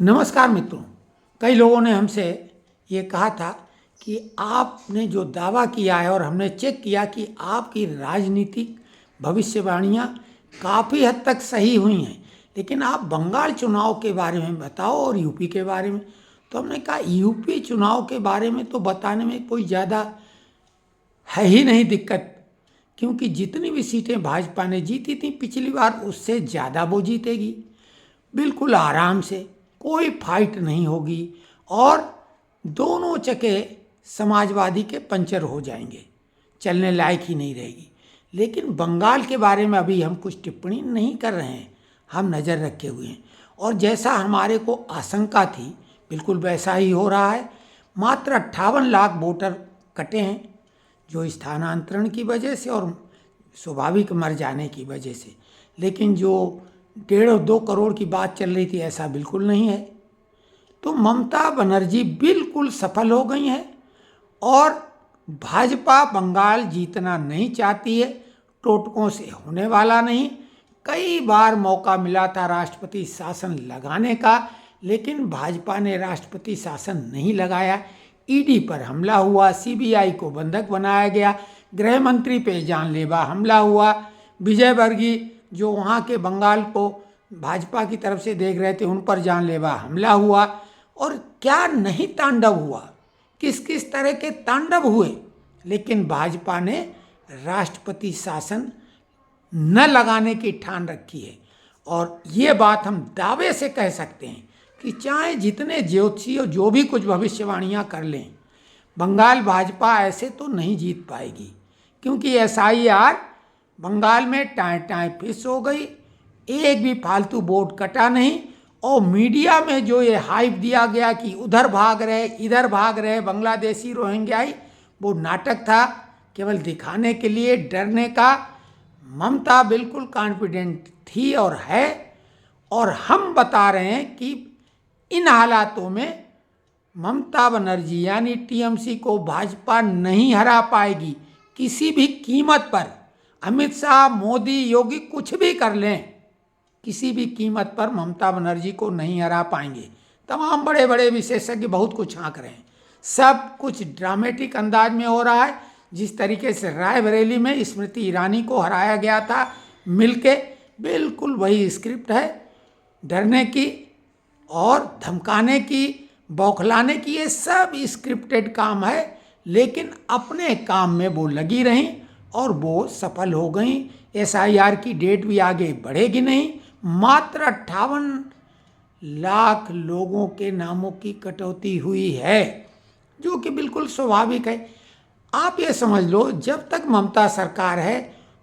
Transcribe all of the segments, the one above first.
नमस्कार मित्रों। कई लोगों ने हमसे ये कहा था कि आपने जो दावा किया है और हमने चेक किया कि आपकी राजनीतिक भविष्यवाणियाँ काफ़ी हद तक सही हुई हैं, लेकिन आप बंगाल चुनाव के बारे में बताओ और यूपी के बारे में। तो हमने कहा यूपी चुनाव के बारे में तो बताने में कोई ज़्यादा है ही नहीं दिक्कत, क्योंकि जितनी भी सीटें भाजपा ने जीती थी पिछली बार उससे ज़्यादा वो जीतेगी, बिल्कुल आराम से, कोई फाइट नहीं होगी और दोनों चके समाजवादी के पंचर हो जाएंगे, चलने लायक ही नहीं रहेगी। लेकिन बंगाल के बारे में अभी हम कुछ टिप्पणी नहीं कर रहे हैं, हम नज़र रखे हुए हैं और जैसा हमारे को आशंका थी बिल्कुल वैसा ही हो रहा है। मात्र 58 लाख वोटर कटे हैं, जो स्थानांतरण की वजह से और स्वाभाविक मर जाने की वजह से। लेकिन जो 1.5-2 करोड़ की बात चल रही थी ऐसा बिल्कुल नहीं है। तो ममता बनर्जी बिल्कुल सफल हो गई हैं और भाजपा बंगाल जीतना नहीं चाहती है, टोटकों से होने वाला नहीं। कई बार मौका मिला था राष्ट्रपति शासन लगाने का, लेकिन भाजपा ने राष्ट्रपति शासन नहीं लगाया। ईडी पर हमला हुआ, सीबीआई को बंधक बनाया गया, गृह मंत्री पे जानलेवा हमला हुआ, विजय वर्गीय जो वहाँ के बंगाल को भाजपा की तरफ से देख रहे थे उन पर जानलेवा हमला हुआ। और क्या नहीं तांडव हुआ, किस किस तरह के तांडव हुए, लेकिन भाजपा ने राष्ट्रपति शासन न लगाने की ठान रखी है। और ये बात हम दावे से कह सकते हैं कि चाहे जितने ज्योतिषी जो भी कुछ भविष्यवाणियाँ कर लें, बंगाल भाजपा ऐसे तो नहीं जीत पाएगी, क्योंकि एसआईआर बंगाल में टाएं टाएं फिस हो गई, एक भी फालतू वोट कटा नहीं। और मीडिया में जो ये हाइप दिया गया कि उधर भाग रहे इधर भाग रहे बांग्लादेशी रोहिंग्याई, वो नाटक था, केवल दिखाने के लिए, डरने का। ममता बिल्कुल कॉन्फिडेंट थी और है, और हम बता रहे हैं कि इन हालातों में ममता बनर्जी यानी टीएमसी को भाजपा नहीं हरा पाएगी किसी भी कीमत पर। अमित शाह, मोदी, योगी कुछ भी कर लें, किसी भी कीमत पर ममता बनर्जी को नहीं हरा पाएंगे। तमाम बड़े बड़े विशेषज्ञ बहुत कुछ आंक रहे हैं, सब कुछ ड्रामेटिक अंदाज में हो रहा है। जिस तरीके से रायबरेली में स्मृति ईरानी को हराया गया था मिलके, बिल्कुल वही स्क्रिप्ट है, डरने की और धमकाने की, बौखलाने की, ये सब स्क्रिप्टेड काम है। लेकिन अपने काम में वो लगी रहीं और वो सफल हो गई। एसआईआर की डेट भी आगे बढ़ेगी नहीं, मात्र 58 लाख लोगों के नामों की कटौती हुई है, जो कि बिल्कुल स्वाभाविक है। आप ये समझ लो, जब तक ममता सरकार है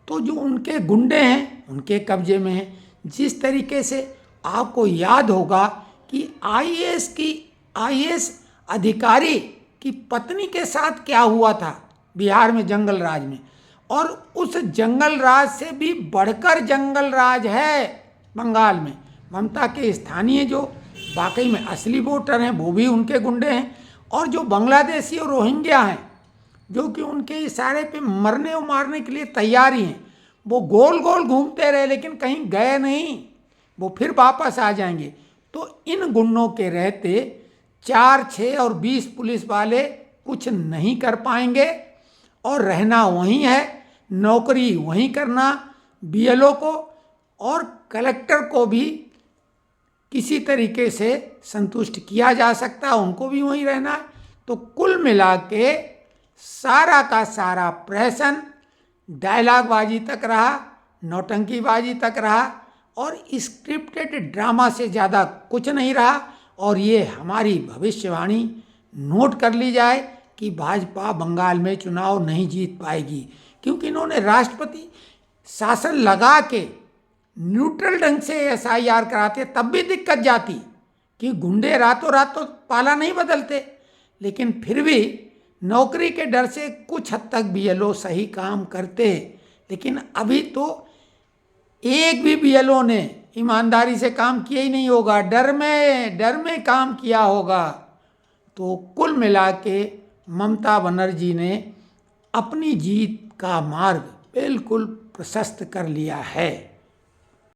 तो जो उनके गुंडे हैं उनके कब्जे में हैं। जिस तरीके से आपको याद होगा कि आईएएस अधिकारी की पत्नी के साथ क्या हुआ था बिहार में जंगल राज में, और उस जंगल राज से भी बढ़कर जंगल राज है बंगाल में। ममता के स्थानीय जो वाकई में असली वोटर हैं वो भी उनके गुंडे हैं, और जो बांग्लादेशी और रोहिंग्या हैं जो कि उनके इशारे पे मरने और मारने के लिए तैयार ही हैं, वो गोल गोल घूमते रहे लेकिन कहीं गए नहीं, वो फिर वापस आ जाएंगे। तो इन गुंडों के रहते 4, 6 और 20 पुलिस वाले कुछ नहीं कर पाएंगे, और रहना वहीं है, नौकरी वहीं करना, बीएलओ को और कलेक्टर को भी किसी तरीके से संतुष्ट किया जा सकता है, उनको भी वहीं रहना है। तो कुल मिला के सारा का सारा प्रहसन डायलॉगबाजी तक रहा, नौटंकीबाजी तक रहा, और स्क्रिप्टेड ड्रामा से ज़्यादा कुछ नहीं रहा। और ये हमारी भविष्यवाणी नोट कर ली जाए कि भाजपा बंगाल में चुनाव नहीं जीत पाएगी, क्योंकि इन्होंने राष्ट्रपति शासन लगा के न्यूट्रल ढंग से एसआईआर कराते तब भी दिक्कत जाती, कि गुंडे रातों रात तो पाला नहीं बदलते, लेकिन फिर भी नौकरी के डर से कुछ हद तक बीएलओ सही काम करते। लेकिन अभी तो एक भी बीएलओ ने ईमानदारी से काम किया ही नहीं होगा, डर में काम किया होगा। तो कुल मिला के ममता बनर्जी ने अपनी जीत का मार्ग बिल्कुल प्रशस्त कर लिया है।